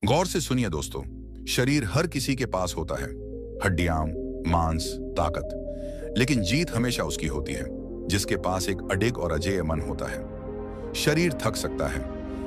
गौर से सुनिए दोस्तों, शरीर हर किसी के पास होता है, हड्डियां, मांस, ताकत। लेकिन जीत हमेशा उसकी होती है जिसके पास एक अडिग और अजेय मन होता है। शरीर थक सकता है,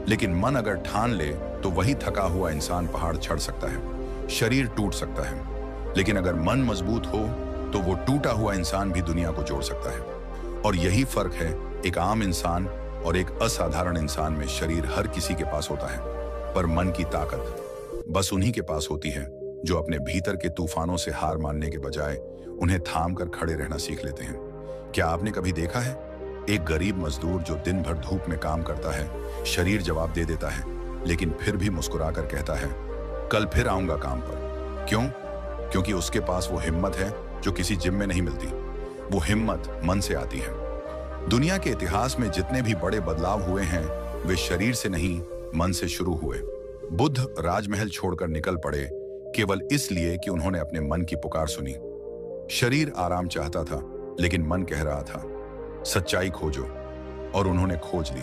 लेकिन मन अगर ठान ले तो वही थका हुआ इंसान पहाड़ चढ़ सकता है। शरीर टूट सकता है, लेकिन अगर मन मजबूत हो तो वो टूटा हुआ इंसान भी दुनिया को जोड़ सकता है। और यही फर्क है एक आम इंसान और एक असाधारण इंसान में। शरीर हर किसी के पास होता है, पर मन की ताकत बस उन्हीं के पास होती है जो अपने भीतर के तूफानों से हार मानने के बजाय उन्हें थाम कर खड़े रहना सीख लेते हैं। क्या आपने कभी देखा है एक गरीब मजदूर जो दिन भर धूप में काम करता है, शरीर जवाब दे देता है, लेकिन फिर भी मुस्कुरा कर कहता है, कल फिर आऊंगा काम पर। क्यों? क्योंकि उसके पास वो हिम्मत है जो किसी जिम में नहीं मिलती। वो हिम्मत मन से आती है। दुनिया के इतिहास में जितने भी बड़े बदलाव हुए हैं वे शरीर से नहीं, मन से शुरू हुए। बुद्ध राजमहल छोड़कर निकल पड़े केवल इसलिए कि उन्होंने अपने मन की पुकार सुनी। शरीर आराम चाहता था, लेकिन मन कह रहा था सच्चाई खोजो, और उन्होंने खोज ली,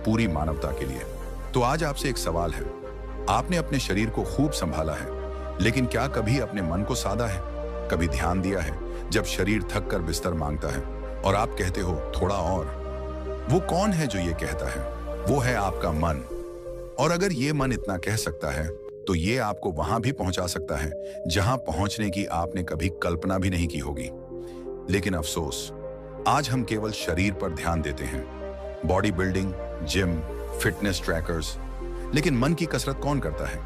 पूरी मानवता के लिए। तो आज आपसे एक सवाल है। आपने अपने शरीर को खूब संभाला है, लेकिन क्या कभी अपने मन को साधा है? कभी ध्यान दिया है जब शरीर थक कर बिस्तर मांगता है और आप कहते हो थोड़ा और? वो कौन है जो ये कहता है? वो है आपका मन। और अगर ये मन इतना कह सकता है तो ये आपको वहां भी पहुंचा सकता है जहां पहुंचने की आपने कभी कल्पना भी नहीं की होगी। लेकिन अफसोस, आज हम केवल शरीर पर ध्यान देते हैं, body building, gym, fitness trackers. लेकिन मन की कसरत कौन करता है?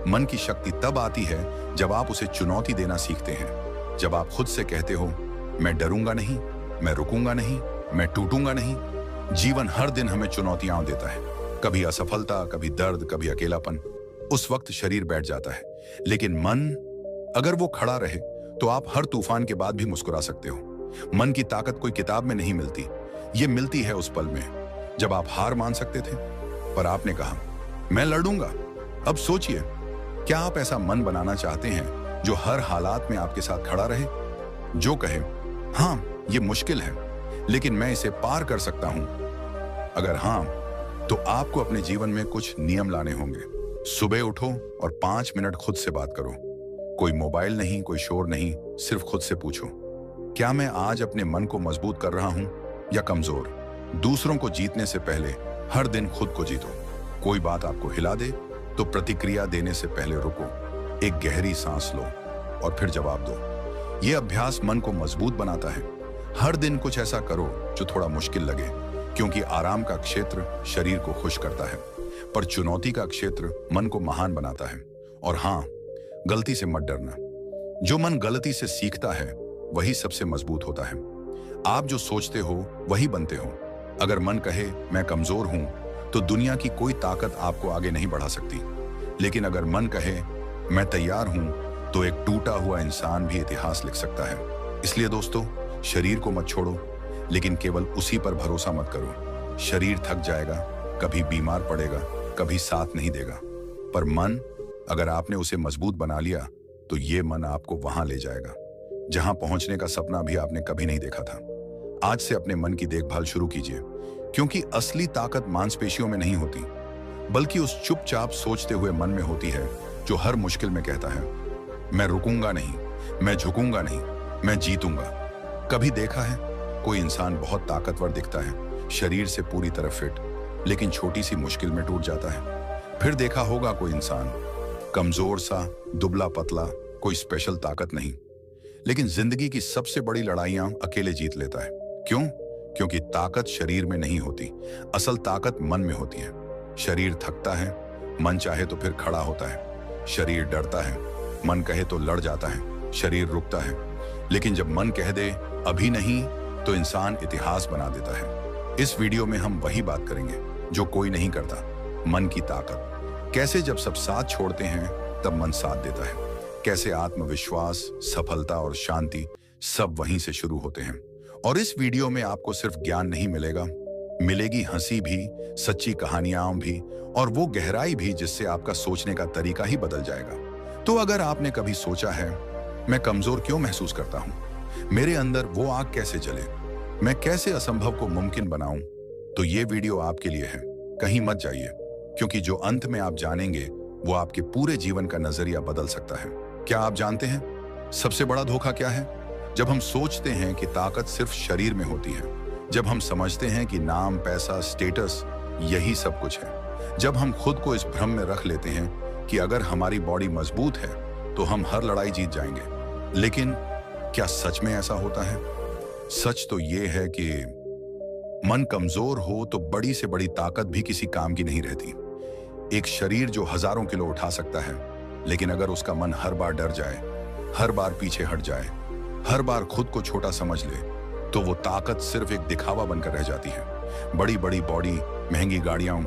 मन की शक्ति तब आती है जब आप उसे चुनौती देना सीखते हैं। जब आप खुद से कहते हो मैं डरूंगा नहीं, मैं रुकूंगा नहीं, मैं टूटूंगा नहीं। जीवन हर दिन हमें चुनौतियां देता है, कभी असफलता, कभी दर्द, कभी अकेलापन। उस वक्त शरीर बैठ जाता है, लेकिन मन अगर वो खड़ा रहे तो आप हर तूफान के बाद भी मुस्कुरा सकते हो। मन की ताकत कोई किताब में नहीं मिलती, ये मिलती है उस पल में जब आप हार मान सकते थे पर आपने कहा मैं लड़ूंगा। अब सोचिए, क्या आप ऐसा मन बनाना चाहते हैं जो हर हालात में आपके साथ खड़ा रहे, जो कहे हाँ ये मुश्किल है लेकिन मैं इसे पार कर सकता हूं? अगर हाँ, तो आपको अपने जीवन में कुछ नियम लाने होंगे। सुबह उठो और 5 मिनट खुद से बात करो। कोई मोबाइल नहीं, कोई शोर नहीं, सिर्फ खुद से पूछो, क्या मैं आज अपने मन को मजबूत कर रहा हूं या कमजोर? दूसरों को जीतने से पहले हर दिन खुद को जीतो। कोई बात आपको हिला दे तो प्रतिक्रिया देने से पहले रुको, एक गहरी सांस लो और फिर जवाब दो। यह अभ्यास मन को मजबूत बनाता है। हर दिन कुछ ऐसा करो जो थोड़ा मुश्किल लगे, क्योंकि आराम का क्षेत्र शरीर को खुश करता है, पर चुनौती का क्षेत्र मन को महान बनाता है। और हाँ, गलती से मत डरना। जो मन गलती से सीखता है वही सबसे मजबूत होता है। आप जो सोचते हो वही बनते हो। अगर मन कहे मैं कमजोर हूं तो दुनिया की कोई ताकत आपको आगे नहीं बढ़ा सकती। लेकिन अगर मन कहे मैं तैयार हूं तो एक टूटा हुआ इंसान भी इतिहास लिख सकता है। इसलिए दोस्तों, शरीर को मत छोड़ो, लेकिन केवल उसी पर भरोसा मत करो। शरीर थक जाएगा, कभी बीमार पड़ेगा, कभी साथ नहीं देगा, पर मन अगर आपने उसे मजबूत बना लिया तो ये मन आपको वहां ले जाएगा जहां पहुंचने का सपना भी आपने कभी नहीं देखा था। आज से अपने मन की देखभाल शुरू कीजिए, क्योंकि असली ताकत मांसपेशियों में नहीं होती, बल्कि उस चुपचाप सोचते हुए मन में होती है जो हर मुश्किल में कहता है मैं रुकूंगा नहीं, मैं झुकूंगा नहीं, मैं जीतूंगा। कभी देखा है कोई इंसान बहुत ताकतवर दिखता है, शरीर से पूरी तरह फिट, लेकिन छोटी सी मुश्किल में टूट जाता है। फिर देखा होगा कोई इंसान कमजोर सा, दुबला पतला, कोई स्पेशल ताकत नहीं, लेकिन जिंदगी की सबसे बड़ी लड़ाइयां अकेले जीत लेता है। क्यों? क्योंकि ताकत शरीर में नहीं होती, असल ताकत मन में होती है। शरीर थकता है, मन चाहे तो फिर खड़ा होता है। शरीर डरता है, मन कहे तो लड़ जाता है। शरीर रुकता है, लेकिन जब मन कह दे अभी नहीं तो इंसान इतिहास बना देता है। इस वीडियो में हम वही बात करेंगे जो कोई नहीं करता, मन की ताकत। कैसे जब सब साथ छोड़ते हैं तब मन साथ देता है। कैसे आत्मविश्वास, सफलता और शांति सब वहीं से शुरू होते हैं। और इस वीडियो में आपको सिर्फ ज्ञान नहीं मिलेगा, मिलेगी हंसी भी, सच्ची कहानियां भी, और वो गहराई भी जिससे आपका सोचने का तरीका ही बदल जाएगा। तो अगर आपने कभी सोचा है मैं कमजोर क्यों महसूस करता हूं, मेरे अंदर वो आग कैसे जले, मैं कैसे असंभव को मुमकिन बनाऊं, तो ये वीडियो आपके लिए है। कहीं मत जाइए, क्योंकि जो अंत में आप जानेंगे वो आपके पूरे जीवन का नजरिया बदल सकता है। क्या आप जानते हैं सबसे बड़ा धोखा क्या है? जब हम सोचते हैं कि ताकत सिर्फ शरीर में होती है, जब हम समझते हैं कि नाम, पैसा, स्टेटस यही सब कुछ है, जब हम खुद को इस भ्रम में रख लेते हैं कि अगर हमारी बॉडी मजबूत है तो हम हर लड़ाई जीत जाएंगे। लेकिन क्या सच में ऐसा होता है? सच तो ये है कि मन कमजोर हो तो बड़ी से बड़ी ताकत भी किसी काम की नहीं रहती। एक शरीर जो हजारों किलो उठा सकता है, लेकिन अगर उसका मन हर बार डर जाए, हर बार पीछे हट जाए, हर बार खुद को छोटा समझ ले, तो वो ताकत सिर्फ एक दिखावा बनकर रह जाती है। बड़ी बड़ी बॉडी, महंगी गाड़ियां,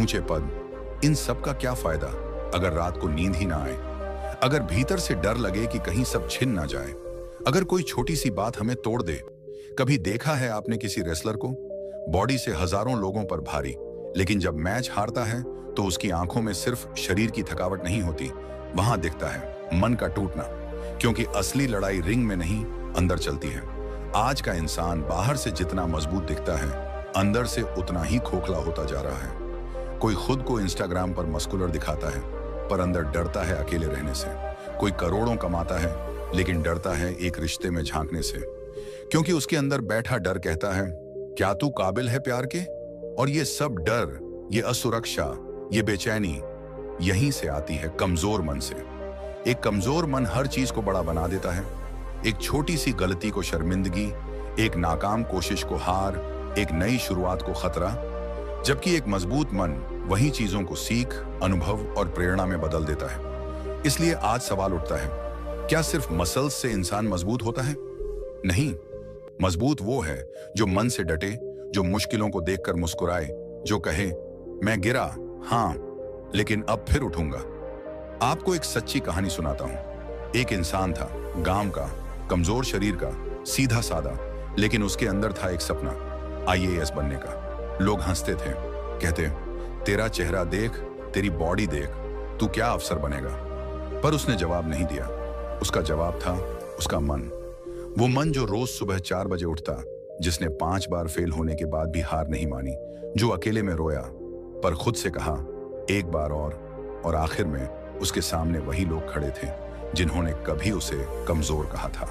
ऊंचे पद, इन सब का क्या फायदा अगर रात को नींद ही ना आए, अगर भीतर से डर लगे कि कहीं सब छिन ना जाए, अगर कोई छोटी सी बात हमें तोड़ दे। कभी देखा है आपने किसी रेसलर को? बॉडी से हजारों लोगों पर भारी, लेकिन जब मैच हारता है तो उसकी आंखों में सिर्फ शरीर की थकावट नहीं होती, वहां दिखता है मन का टूटना। क्योंकि असली लड़ाई रिंग में नहीं, अंदर चलती है। आज का इंसान बाहर से जितना मजबूत दिखता है, अंदर से उतना ही खोखला होता जा रहा है। कोई खुद को इंस्टाग्राम पर मस्कुलर दिखाता है, पर अंदर डरता है अकेले रहने से। कोई करोड़ों कमाता है, लेकिन डरता है एक रिश्ते में झांकने से, क्योंकि उसके अंदर बैठा डर कहता है, क्या तू काबिल है प्यार के? और ये सब डर, ये असुरक्षा, ये बेचैनी यहीं से आती है कमजोर मन से। एक कमजोर मन हर चीज को बड़ा बना देता है। एक छोटी सी गलती को शर्मिंदगी, एक नाकाम कोशिश को हार, एक नई शुरुआत को खतरा। जबकि एक मजबूत मन वही चीजों को सीख, अनुभव और प्रेरणा में बदल देता है। इसलिए आज सवाल उठता है, क्या सिर्फ मसल्स से इंसान मजबूत होता है? नहीं, मजबूत वो है जो मन से डटे, जो मुश्किलों को देखकर मुस्कुराए, जो कहे मैं गिरा हाँ, लेकिन अब फिर उठूंगा। आपको एक सच्ची कहानी सुनाता हूं। एक इंसान था, गांव का, कमजोर शरीर का, सीधा साधा, लेकिन उसके अंदर था एक सपना, आईएएस बनने का। लोग हंसते थे, कहते तेरा चेहरा देख, तेरी बॉडी देख, तू क्या अफसर बनेगा। पर उसने जवाब नहीं दिया। उसका जवाब था उसका मन। वो मन जो रोज सुबह 4 बजे उठता, जिसने 5 बार फेल होने के बाद भी हार नहीं मानी, जो अकेले में रोया पर खुद से कहा एक बार और आखिर में उसके सामने वही लोग खड़े थे जिन्होंने कभी उसे कमजोर कहा था,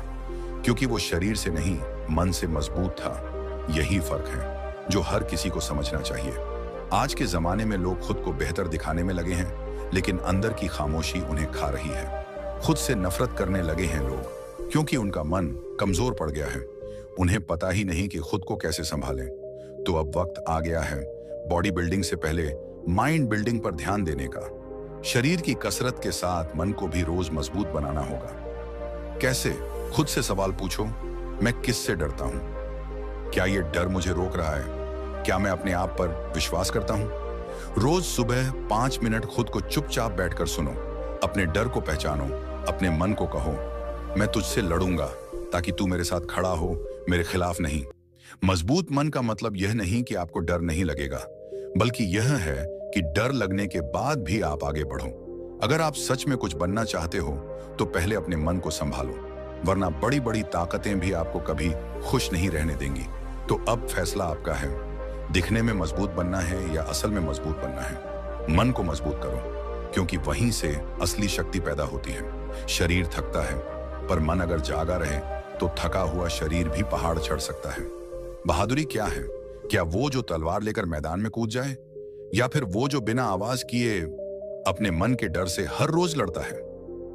क्योंकि वो शरीर से नहीं, मन से मजबूत था। यही फर्क है जो हर किसी को समझना चाहिए। आज के जमाने में लोग खुद को बेहतर दिखाने में लगे हैं, लेकिन अंदर की खामोशी उन्हें खा रही है। खुद से नफरत करने लगे हैं लोग, क्योंकि उनका मन कमजोर पड़ गया है। उन्हें पता ही नहीं कि खुद को कैसे संभालें। तो अब वक्त आ गया है बॉडी बिल्डिंग से पहले माइंड बिल्डिंग पर ध्यान देने का। शरीर की कसरत के साथ मन को भी रोज मजबूत बनाना होगा। कैसे? खुद से सवाल पूछो, मैं किससे डरता हूं? क्या यह डर मुझे रोक रहा है? क्या मैं अपने आप पर विश्वास करता हूं? रोज सुबह 5 मिनट खुद को चुपचाप बैठकर सुनो, अपने डर को पहचानो, अपने मन को कहो मैं तुझसे लड़ूंगा, ताकि तू मेरे साथ खड़ा हो, मेरे खिलाफ नहीं। मजबूत मन का मतलब यह नहीं कि आपको डर नहीं लगेगा, बल्कि यह है कि डर लगने के बाद भी आप आगे बढ़ो। अगर आप सच में कुछ बनना चाहते हो तो पहले अपने मन को संभालो, वरना बड़ी बड़ी ताकतें भी आपको कभी खुश नहीं रहने देंगी। तो अब फैसला आपका है, दिखने में मजबूत बनना है या असल में मजबूत बनना है। मन को मजबूत करो, क्योंकि वहीं से असली शक्ति पैदा होती है। शरीर थकता है, पर मन अगर जागा रहे तो थका हुआ शरीर भी पहाड़ चढ़ सकता है। बहादुरी क्या है? क्या वो जो तलवार लेकर मैदान में कूद जाए, या फिर वो जो बिना आवाज किए अपने मन के डर से हर रोज लड़ता है?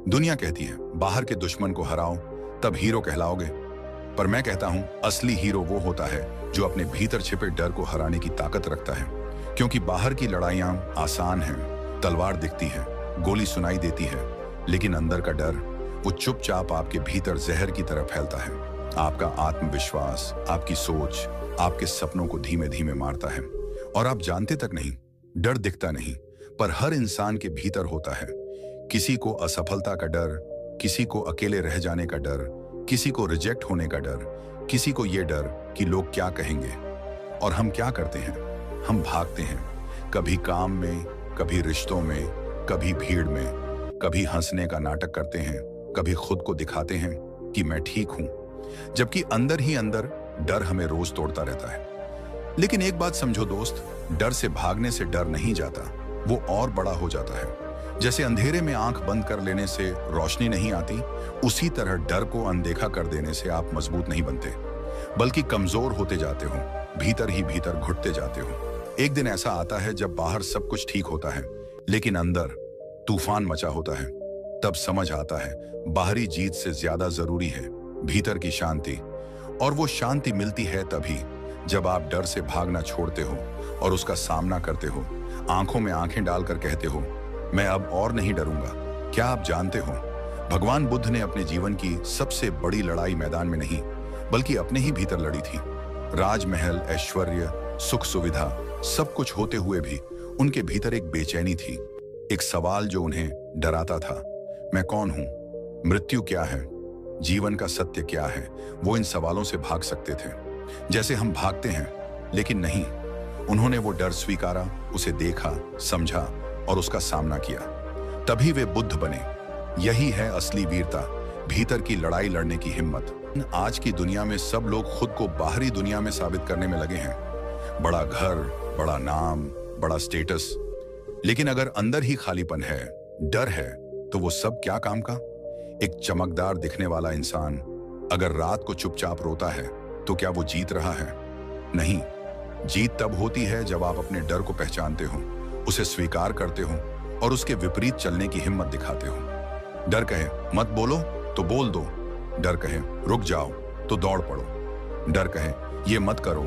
दुनिया कहती है बाहर के दुश्मन को हराओ तब हीरो कहलाओगे, पर मैं कहता हूं असली हीरो वो होता है जो अपने भीतर छिपे डर को हराने की ताकत रखता है। क्योंकि बाहर की लड़ाइयां आसान हैं, तलवार दिखती है, गोली सुनाई देती है, लेकिन अंदर का डर वो चुपचाप आपके भीतर जहर की तरह फैलता है। आपका आत्मविश्वास, आपकी सोच, आपके सपनों को धीमे धीमे मारता है। और आप जानते तक नहीं, डर दिखता नहीं, पर हर इंसान के भीतर होता है। किसी को असफलता का डर, किसी को अकेले रह जाने का डर, किसी को रिजेक्ट होने का डर, किसी को ये डर कि लोग क्या कहेंगे। और हम क्या करते हैं? हम भागते हैं, कभी काम में, कभी रिश्तों में, कभी भीड़ में, कभी हंसने का नाटक करते हैं, कभी खुद को दिखाते हैं कि मैं ठीक हूं, जबकि अंदर ही अंदर डर हमें रोज तोड़ता रहता है। लेकिन एक बात समझो दोस्त, डर से भागने से डर नहीं जाता, वो और बड़ा हो जाता है। जैसे अंधेरे में आंख बंद कर लेने से रोशनी नहीं आती, उसी तरह डर को अनदेखा कर देने से आप मजबूत नहीं बनते, बल्कि कमजोर होते जाते हो, भीतर ही भीतर घुटते जाते हो। एक दिन ऐसा आता है जब बाहर सब कुछ ठीक होता है, लेकिन अंदर तूफान मचा होता है। तब समझ आता है बाहरी जीत से ज्यादा जरूरी है भीतर की शांति। और वो शांति मिलती है तभी जब आप डर से भागना छोड़ते हो और उसका सामना करते हो, आंखों में आंखें डालकर कहते हो, मैं अब और नहीं डरूंगा। क्या आप जानते हो, भगवान बुद्ध ने अपने जीवन की सबसे बड़ी लड़ाई मैदान में नहीं, बल्कि अपने ही भीतर लड़ी थी। राजमहल, ऐश्वर्य, सुख सुविधा सब कुछ होते हुए भी उनके भीतर एक बेचैनी थी, एक सवाल जो उन्हें डराता था। मैं कौन हूं? मृत्यु क्या है? जीवन का सत्य क्या है? वो इन सवालों से भाग सकते थे जैसे हम भागते हैं, लेकिन नहीं, उन्होंने वो डर स्वीकारा, उसे देखा, समझा और उसका सामना किया। तभी वे बुद्ध बने। यही है असली वीरता, भीतर की लड़ाई लड़ने की हिम्मत। आज की दुनिया में सब लोग खुद को बाहरी दुनिया में साबित करने में लगे हैं। बड़ा घर, बड़ा नाम, बड़ा स्टेटस। लेकिन अगर अंदर ही खालीपन है, डर है, तो वो सब क्या काम का? एक चमकदार दिखने वाला इंसान अगर रात को चुपचाप रोता है, तो क्या वो जीत रहा है? नहीं। जीत तब होती है जब आप अपने डर को पहचानते हो, उसे स्वीकार करते हो और उसके विपरीत चलने की हिम्मत दिखाते हो। डर कहे मत बोलो तो बोल दो, डर कहे रुक जाओ तो दौड़ पड़ो, डर कहे ये मत करो,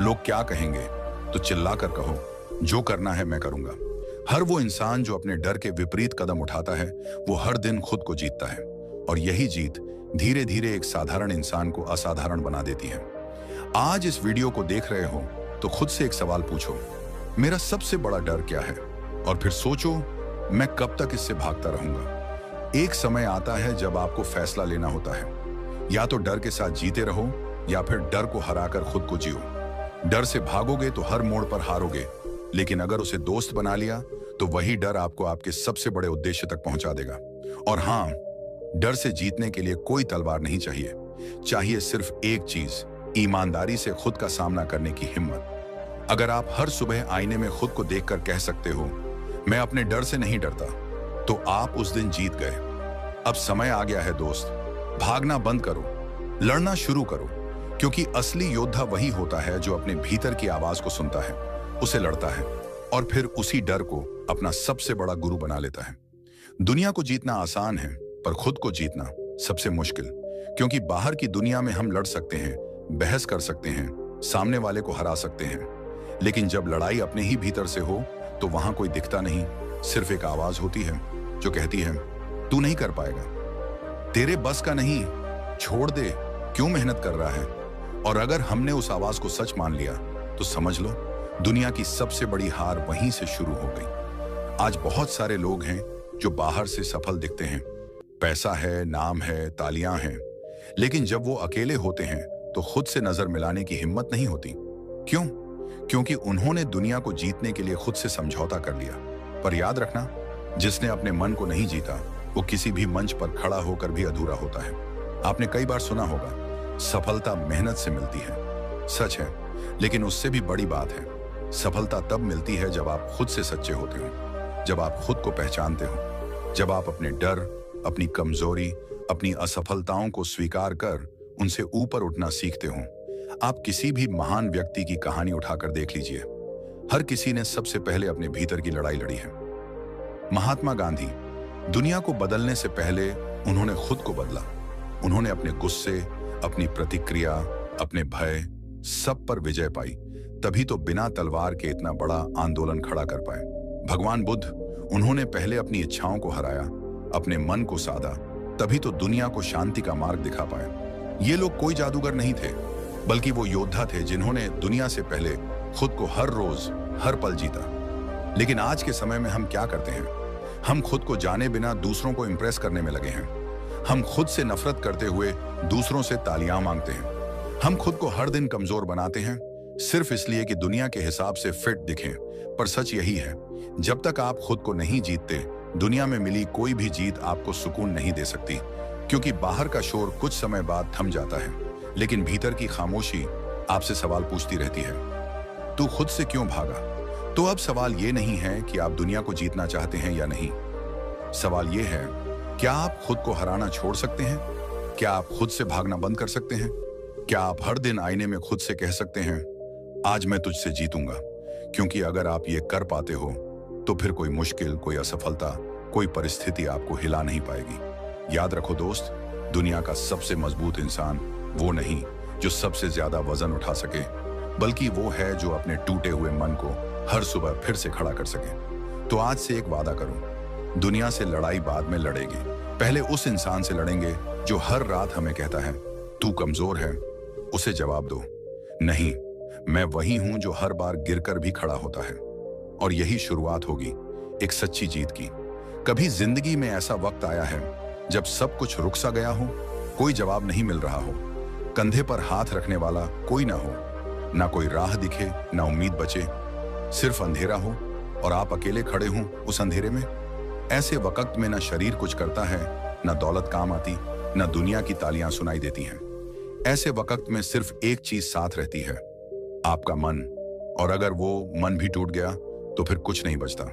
लोग क्या कहेंगे, तो चिल्लाकर कहो जो करना है मैं करूंगा। हर वो इंसान जो अपने डर के विपरीत कदम उठाता है, वो हर दिन खुद को जीतता है। और यही जीत धीरे धीरे एक साधारण इंसान को असाधारण बना देती है। आज इस वीडियो को देख रहे हो तो खुद से एक सवाल पूछो, मेरा सबसे बड़ा डर क्या है? और फिर सोचो, मैं कब तक इससे भागता रहूंगा? एक समय आता है जब आपको फैसला लेना होता है, या तो डर के साथ जीते रहो या फिर डर को हराकर खुद को जियो। डर से भागोगे तो हर मोड़ पर हारोगे, लेकिन अगर उसे दोस्त बना लिया तो वही डर आपको आपके सबसे बड़े उद्देश्य तक पहुंचा देगा। और हाँ, डर से जीतने के लिए कोई तलवार नहीं चाहिए, चाहिए सिर्फ एक चीज, ईमानदारी से खुद का सामना करने की हिम्मत। अगर आप हर सुबह आईने में खुद को देखकर कह सकते हो मैं अपने डर से नहीं डरता, तो आप उस दिन जीत गए। अब समय आ गया है दोस्त, भागना बंद करो, लड़ना शुरू करो, क्योंकि असली योद्धा वही होता है जो अपने भीतर की आवाज को सुनता है, उसे लड़ता है और फिर उसी डर को अपना सबसे बड़ा गुरु बना लेता है। दुनिया को जीतना आसान है, पर खुद को जीतना सबसे मुश्किल, क्योंकि बाहर की दुनिया में हम लड़ सकते हैं, बहस कर सकते हैं, सामने वाले को हरा सकते हैं, लेकिन जब लड़ाई अपने ही भीतर से हो तो वहां कोई दिखता नहीं, सिर्फ एक आवाज होती है जो कहती है तू नहीं कर पाएगा, तेरे बस का नहीं, छोड़ दे, क्यों मेहनत कर रहा है। और अगर हमने उस आवाज को सच मान लिया तो समझ लो दुनिया की सबसे बड़ी हार वहीं से शुरू हो गई। आज बहुत सारे लोग हैं जो बाहर से सफल दिखते हैं, पैसा है, नाम है, तालियां हैं, लेकिन जब वो अकेले होते हैं तो खुद से नजर मिलाने की हिम्मत नहीं होती। क्यों? क्योंकि उन्होंने दुनिया को जीतने के लिए खुद से समझौता कर लिया। पर याद रखना, जिसने अपने मन को नहीं जीता वो किसी भी मंच पर खड़ा होकर भी अधूरा होता है। आपने कई बार सुना होगा, सफलता मेहनत से मिलती है। सच है, लेकिन उससे भी बड़ी बात है, सफलता तब मिलती है जब आप खुद से सच्चे होते हो, जब आप खुद को पहचानते हो, जब आप अपने डर, अपनी कमजोरी, अपनी असफलताओं को स्वीकार कर उनसे ऊपर उठना सीखते हो। आप किसी भी महान व्यक्ति की कहानी उठाकर देख लीजिए, हर किसी ने सबसे पहले अपने भीतर की लड़ाई लड़ी है। महात्मा गांधी, दुनिया को बदलने से पहले उन्होंने खुद को बदला। उन्होंने अपने गुस्से, अपनी प्रतिक्रिया, अपने भय, सब पर विजय पाई। तभी तो बिना तलवार के इतना बड़ा आंदोलन खड़ा कर पाए। भगवान बुद्ध, उन्होंने पहले अपनी इच्छाओं को हराया, अपने मन को साधा, तभी तो दुनिया को शांति का मार्ग दिखा पाए। ये लोग कोई जादूगर नहीं थे, बल्कि वो योद्धा थे जिन्होंने दुनिया से पहले खुद को हर रोज, हर पल जीता। लेकिन आज के समय में हम क्या करते हैं? हम खुद को जाने बिना दूसरों को इंप्रेस करने में लगे हैं। हम खुद से नफरत करते हुए दूसरों से तालियां मांगते हैं। हम खुद को हर दिन कमजोर बनाते हैं, सिर्फ इसलिए कि दुनिया के हिसाब से फिट दिखें। पर सच यही है, जब तक आप खुद को नहीं जीतते, दुनिया में मिली कोई भी जीत आपको सुकून नहीं दे सकती। क्योंकि बाहर का शोर कुछ समय बाद थम जाता है, लेकिन भीतर की खामोशी आपसे सवाल पूछती रहती है, तू खुद से क्यों भागा? तो अब सवाल ये नहीं है कि आप दुनिया को जीतना चाहते हैं या नहीं, सवाल यह है, क्या आप खुद को हराना छोड़ सकते हैं? क्या आप खुद से भागना बंद कर सकते हैं? क्या आप हर दिन आईने में खुद से कह सकते हैं, आज मैं तुझसे जीतूंगा? क्योंकि अगर आप ये कर पाते हो तो फिर कोई मुश्किल, कोई असफलता, कोई परिस्थिति आपको हिला नहीं पाएगी। याद रखो दोस्त, दुनिया का सबसे मजबूत इंसान वो नहीं जो सबसे ज्यादा वजन उठा सके, बल्कि वो है जो अपने टूटे हुए मन को हर सुबह फिर से खड़ा कर सके। तो आज से एक वादा करो, दुनिया से लड़ाई बाद में लड़ेगी, पहले उस इंसान से लड़ेंगे जो हर रात हमें कहता है तू कमजोर है। उसे जवाब दो, नहीं, मैं वही हूं जो हर बार गिरकर भी खड़ा होता है। और यही शुरुआत होगी एक सच्ची जीत की। कभी जिंदगी में ऐसा वक्त आया है जब सब कुछ रुक सा गया हो, कोई जवाब नहीं मिल रहा हो, कंधे पर हाथ रखने वाला कोई ना हो, ना कोई राह दिखे, ना उम्मीद बचे, सिर्फ अंधेरा हो और आप अकेले खड़े हों उस अंधेरे में? ऐसे वक्त में ना शरीर कुछ करता है, ना दौलत काम आती, ना दुनिया की तालियां सुनाई देती हैं। ऐसे वक्त में सिर्फ एक चीज साथ रहती है, आपका मन। और अगर वो मन भी टूट गया तो फिर कुछ नहीं बचता,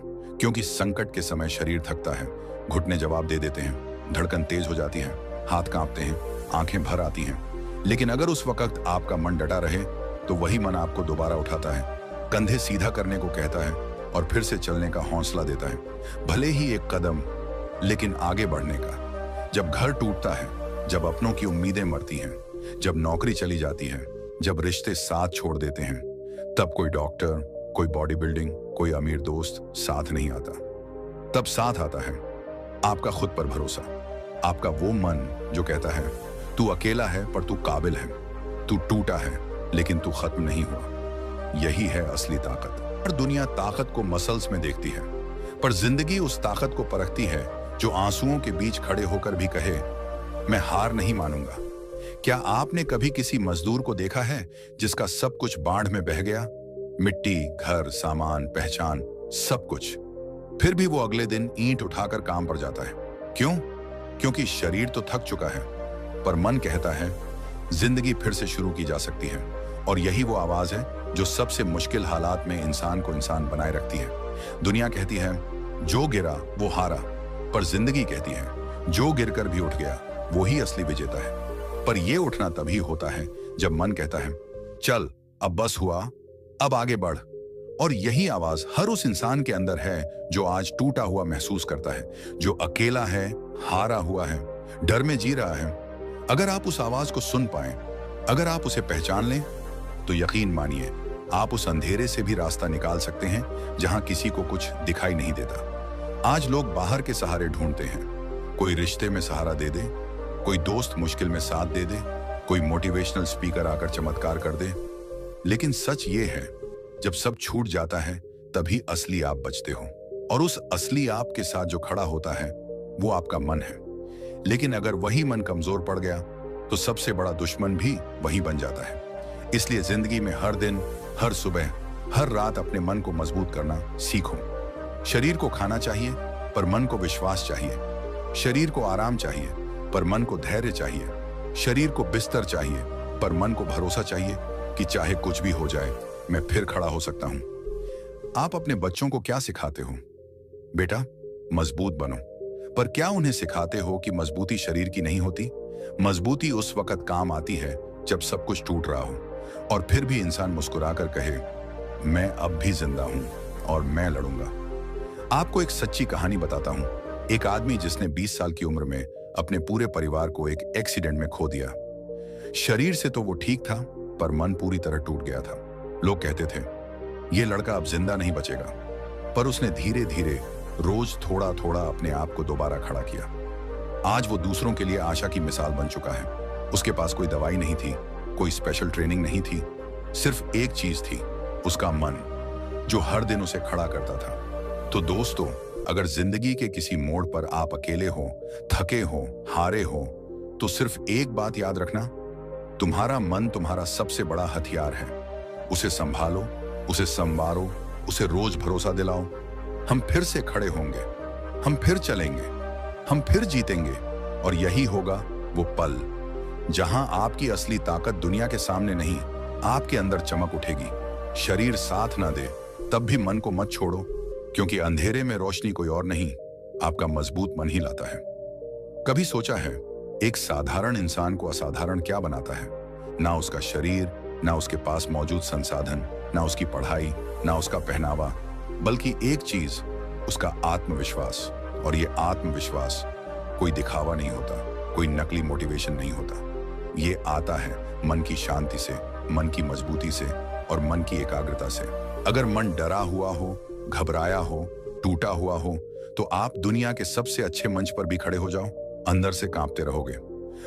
क्योंकि संकट के समय शरीर थकता है, घुटने जवाब दे देते हैं, धड़कन तेज हो जाती है, हाथ कांपते हैं, आंखें भर आती हैं। लेकिन अगर उस वक्त आपका मन डटा रहे तो वही मन आपको दोबारा उठाता है, कंधे सीधा करने को कहता है और फिर से चलने का हौसला देता है। भले ही एक कदम, लेकिन आगे बढ़ने का। जब घर टूटता है, जब अपनों की उम्मीदें मरती हैं, जब नौकरी चली जाती है, जब रिश्ते साथ छोड़ देते हैं, तब कोई डॉक्टर, कोई बॉडी बिल्डिंग, कोई अमीर दोस्त साथ नहीं आता। तब साथ आता है आपका खुद पर भरोसा, आपका वो मन जो कहता है तू अकेला है पर तू काबिल है, तू टूटा है लेकिन तू खत्म नहीं हुआ। यही है असली ताकत। पर दुनिया ताकत को मसल्स में देखती है, पर जिंदगी उस ताकत को परखती है जो आंसुओं के बीच खड़े होकर भी कहे मैं हार नहीं मानूंगा। क्या आपने कभी किसी मजदूर को देखा है जिसका सब कुछ बाढ़ में बह गया? मिट्टी, घर, सामान, पहचान, सब कुछ। फिर भी वो अगले दिन ईंट उठाकर काम पर जाता है। क्यों? क्योंकि शरीर तो थक चुका है, पर मन कहता है जिंदगी फिर से शुरू की जा सकती है। और यही वो आवाज है जो सबसे मुश्किल हालात में इंसान को इंसान बनाए रखती है। दुनिया कहती है जो गिरा वो हारा, पर जिंदगी कहती है जो गिरकर भी उठ गया वो ही असली विजेता है। पर यह उठना तभी होता है जब मन कहता है चल अब बस हुआ, अब आगे बढ़। और यही आवाज हर उस इंसान के अंदर है जो आज टूटा हुआ महसूस करता है, जो अकेला है, हारा हुआ है, डर में जी रहा है। अगर आप उस आवाज को सुन पाए, अगर आप उसे पहचान लें, तो यकीन मानिए आप उस अंधेरे से भी रास्ता निकाल सकते हैं जहां किसी को कुछ दिखाई नहीं देता। आज लोग बाहर के सहारे ढूंढते हैं, कोई रिश्ते में सहारा दे दे, कोई दोस्त मुश्किल में साथ दे दे, कोई मोटिवेशनल स्पीकर आकर चमत्कार कर दे। लेकिन सच ये है, जब सब छूट जाता है तभी असली आप बचते हो। और उस असली आप के साथ जो खड़ा होता है वो आपका मन है। लेकिन अगर वही मन कमजोर पड़ गया तो सबसे बड़ा दुश्मन भी वही बन जाता है। इसलिए जिंदगी में हर दिन, हर सुबह, हर रात अपने मन को मजबूत करना सीखो। शरीर को खाना चाहिए पर मन को विश्वास चाहिए। शरीर को आराम चाहिए पर मन को धैर्य चाहिए। शरीर को बिस्तर चाहिए पर मन को भरोसा चाहिए कि चाहे कुछ भी हो जाए मैं फिर खड़ा हो सकता हूं। आप अपने बच्चों को क्या सिखाते हो? बेटा मजबूत बनो। पर क्या उन्हें सिखाते हो कि मजबूती शरीर की नहीं होती? मजबूती उस वक्त काम आती है जब सब कुछ टूट रहा हो और फिर भी इंसान मुस्कुराकर कहे मैं अब भी जिंदा हूं और मैं लड़ूंगा। आपको एक सच्ची कहानी बताता हूं। एक आदमी जिसने 20 साल की उम्र में अपने पूरे परिवार को एक एक्सीडेंट में खो दिया। शरीर से तो वो ठीक था पर मन पूरी तरह टूट गया था। लोग कहते थे ये लड़का अब जिंदा नहीं बचेगा, पर उसने धीरे धीरे रोज थोड़ा थोड़ा अपने आप को दोबारा खड़ा किया। आज वो दूसरों के लिए आशा की मिसाल बन चुका है। उसके पास कोई दवाई नहीं थी, कोई स्पेशल ट्रेनिंग नहीं थी, सिर्फ एक चीज थी, उसका मन जो हर दिन उसे खड़ा करता था। तो दोस्तों, अगर जिंदगी के किसी मोड़ पर आप अकेले हो, थके हो, हारे हो, तो सिर्फ एक बात याद रखना, तुम्हारा मन तुम्हारा सबसे बड़ा हथियार है। उसे संभालो, उसे संवारो, उसे रोज भरोसा दिलाओ। हम फिर से खड़े होंगे, हम फिर चलेंगे, हम फिर जीतेंगे। और यही होगा वो पल जहां आपकी असली ताकत दुनिया के सामने नहीं, आपके अंदर चमक उठेगी। शरीर साथ ना दे तब भी मन को मत छोड़ो, क्योंकि अंधेरे में रोशनी कोई और नहीं, आपका मजबूत मन ही लाता है। कभी सोचा है एक साधारण इंसान को असाधारण क्या बनाता है? ना उसका शरीर, ना उसके पास मौजूद संसाधन, ना उसकी पढ़ाई, ना उसका पहनावा, बल्कि एक चीज, उसका आत्मविश्वास। और ये आत्मविश्वास कोई दिखावा नहीं होता, कोई नकली मोटिवेशन नहीं होता। ये आता है मन की शांति से, मन की मजबूती से और मन की एकाग्रता से। अगर मन डरा हुआ हो, घबराया हो, टूटा हुआ हो, तो आप दुनिया के सबसे अच्छे मंच पर भी खड़े हो जाओ, अंदर से कांपते रहोगे।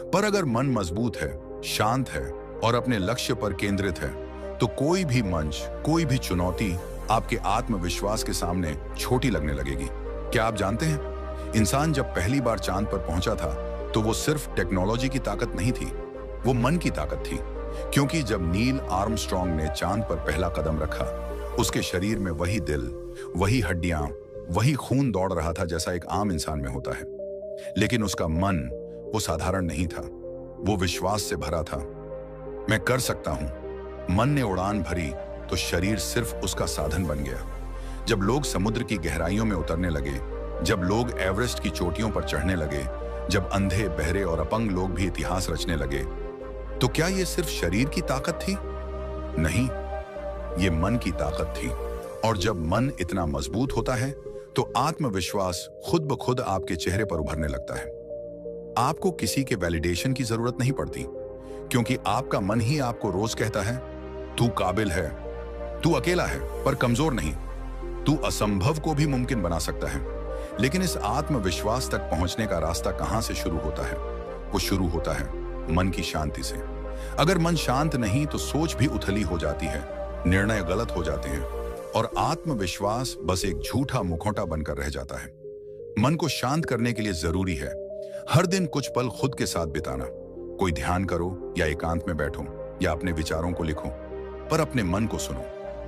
पर अगर मन मजबूत है, शांत है और अपने लक्ष्य पर केंद्रित है, तो कोई भी मंच, कोई भी चुनौती आपके आत्मविश्वास के सामने छोटी लगने लगेगी। क्या आप जानते हैं, इंसान जब पहली बार चांद पर पहुंचा था, तो वो सिर्फ टेक्नोलॉजी की ताकत नहीं थी, वो मन की ताकत थी। क्योंकि जब नील आर्मस्ट्रॉन्ग ने चांद पर पहला कदम रखा, उसके शरीर में वही दिल, वही हड्डियां, वही खून दौड़ रहा था जैसा एक आम इंसान में होता है। लेकिन उसका मन वो साधारण नहीं था, वो विश्वास से भरा था। मैं कर सकता हूं। मन ने उड़ान भरी तो शरीर सिर्फ उसका साधन बन गया। जब लोग समुद्र की गहराइयों में उतरने लगे, जब लोग एवरेस्ट की चोटियों पर चढ़ने लगे, जब अंधे, बहरे और अपंग लोग भी इतिहास रचने लगे, तो क्या ये सिर्फ शरीर की ताकत थी? नहीं, ये मन की ताकत थी। और जब मन इतना मजबूत होता है, तो आत्मविश्वास खुद ब खुद आपके चेहरे पर उभरने लगता है। आपको किसी के वैलिडेशन की जरूरत नहीं पड़ती, क्योंकि आपका मन ही आपको रोज कहता है, तू काबिल है, तू अकेला है पर कमजोर नहीं, तू असंभव को भी मुमकिन बना सकता है। लेकिन इस आत्मविश्वास तक पहुंचने का रास्ता कहां से शुरू होता है? वो शुरू होता है मन की शांति से। अगर मन शांत नहीं तो सोच भी उथली हो जाती है, निर्णय गलत हो जाते हैं और आत्मविश्वास बस एक झूठा मुखौटा बनकर रह जाता है। मन को शांत करने के लिए जरूरी है हर दिन कुछ पल खुद के साथ बिताना। कोई ध्यान करो या एकांत में बैठो या अपने विचारों को लिखो, पर अपने मन को सुनो,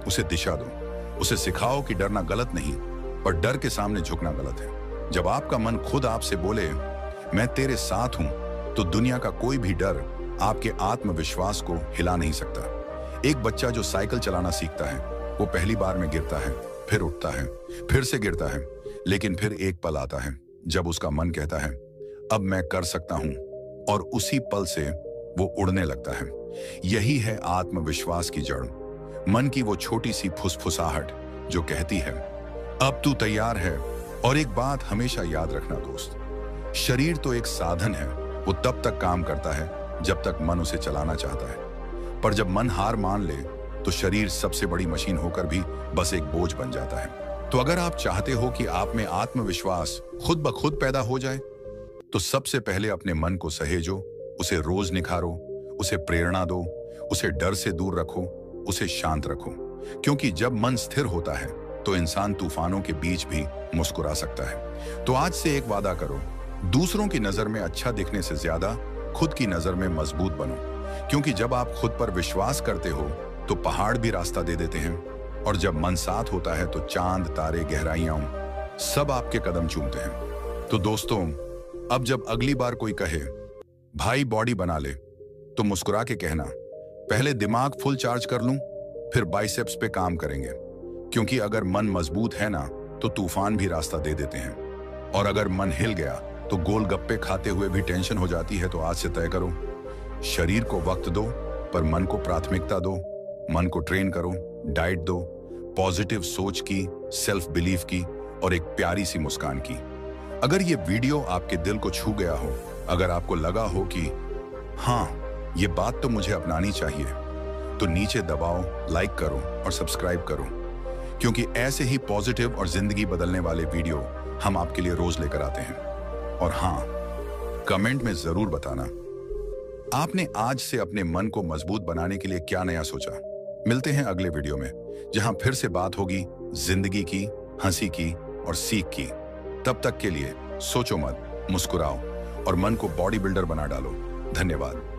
उसे दिशा दो, उसे सिखाओ कि डरना गलत नहीं, पर डर के सामने झुकना गलत है। जब आपका मन खुद आपसे बोले, मैं तेरे साथ हूं, तो दुनिया का कोई भी डर आपके आत्मविश्वास को हिला नहीं सकता। एक बच्चा जो साइकिल चलाना सीखता है, वो पहली बार में गिरता है, फिर उठता है, फिर से गिरता है, लेकिन फिर एक पल आता है जब उसका मन कहता है, अब मैं कर सकता हूं, और उसी पल से वो उड़ने लगता है। यही है आत्मविश्वास की जड़, मन की वो छोटी सी फुसफुसाहट जो कहती है, अब तू तैयार है। और एक बात हमेशा याद रखना दोस्त, शरीर तो एक साधन है, वो तब तक काम करता है जब तक मन उसे चलाना चाहता है। पर जब मन हार मान ले, तो शरीर सबसे बड़ी मशीन होकर भी बस एक बोझ बन जाता है। तो अगर आप चाहते हो कि आप में आत्मविश्वास खुद ब खुद पैदा हो जाए, तो सबसे पहले अपने मन को सहेजो, उसे रोज निखारो, उसे प्रेरणा दो, उसे डर से दूर रखो, उसे शांत रखो। क्योंकि जब मन स्थिर होता है, तो इंसान तूफानों के बीच भी मुस्कुरा सकता है। तो आज से एक वादा करो, दूसरों की नजर में अच्छा दिखने से ज्यादा खुद की नजर में मजबूत बनो। क्योंकि जब आप खुद पर विश्वास करते हो, तो पहाड़ भी रास्ता दे देते हैं, और जब मन साथ होता है, तो चांद, तारे, गहराइयां सब आपके कदम चूमते हैं। तो दोस्तों, अब जब अगली बार कोई कहे, भाई बॉडी बना ले, तो मुस्कुरा के कहना, पहले दिमाग फुल चार्ज कर लूं, फिर बाइसेप्स पे काम करेंगे। क्योंकि अगर मन मजबूत है ना, तो तूफान भी रास्ता दे देते हैं, और अगर मन हिल गया तो गोलगप्पे खाते हुए भी टेंशन हो जाती है। तो आज से तय करो, शरीर को वक्त दो, पर मन को प्राथमिकता दो। मन को ट्रेन करो, डाइट दो, पॉजिटिव सोच की, सेल्फ बिलीफ की और एक प्यारी सी मुस्कान की। अगर ये वीडियो आपके दिल को छू गया हो, अगर आपको लगा हो कि हाँ, ये बात तो मुझे अपनानी चाहिए, तो नीचे दबाओ, लाइक करो और सब्सक्राइब करो। क्योंकि ऐसे ही पॉजिटिव और जिंदगी बदलने वाले वीडियो हम आपके लिए रोज लेकर आते हैं। और हाँ, कमेंट में जरूर बताना आपने आज से अपने मन को मजबूत बनाने के लिए क्या नया सोचा। मिलते हैं अगले वीडियो में, जहां फिर से बात होगी जिंदगी की, हंसी की और सीख की। तब तक के लिए सोचो मत, मुस्कुराओ और मन को बॉडी बिल्डर बना डालो। धन्यवाद।